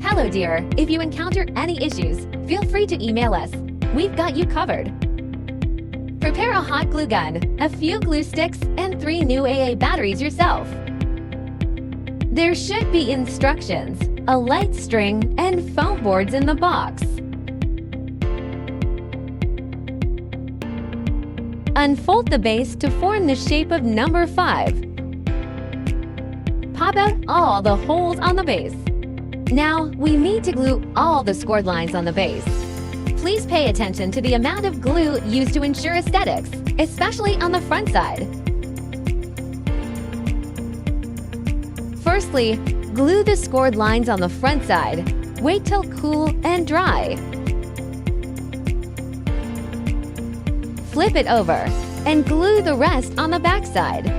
Hello dear, if you encounter any issues, feel free to email us. We've got you covered. Prepare a hot glue gun, a few glue sticks, and 3 new AA batteries yourself. There should be instructions, a light string, and foam boards in the box. Unfold the base to form the shape of number 5. Pop out all the holes on the base. Now, we need to glue all the scored lines on the base. Please pay attention to the amount of glue used to ensure aesthetics, especially on the front side. Firstly, glue the scored lines on the front side. Wait till cool and dry. Flip it over and glue the rest on the back side.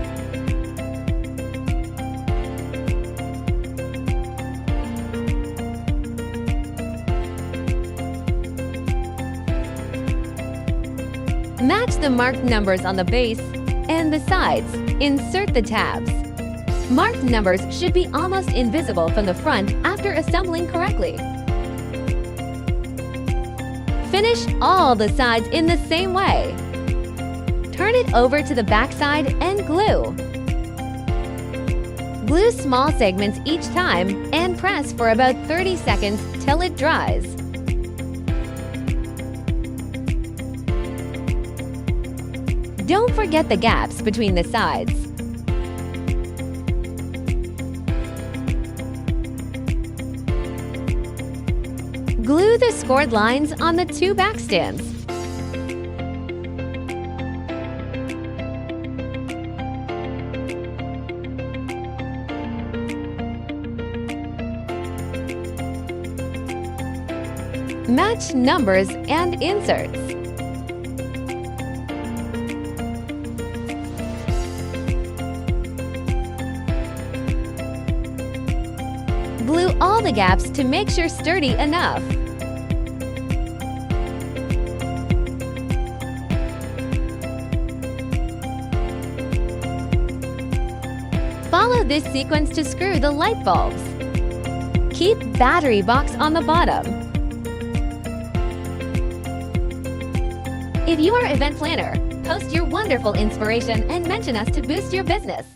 Match the marked numbers on the base and the sides. Insert the tabs. Marked numbers should be almost invisible from the front after assembling correctly. Finish all the sides in the same way. Turn it over to the back side and glue. Glue small segments each time and press for about 30 seconds till it dries. Don't forget the gaps between the sides. Glue the scored lines on the 2 back stands. Match numbers and inserts. Glue all the gaps to make sure sturdy enough. Follow this sequence to screw the light bulbs. Keep battery box on the bottom. If you are an event planner, post your wonderful inspiration and mention us to boost your business.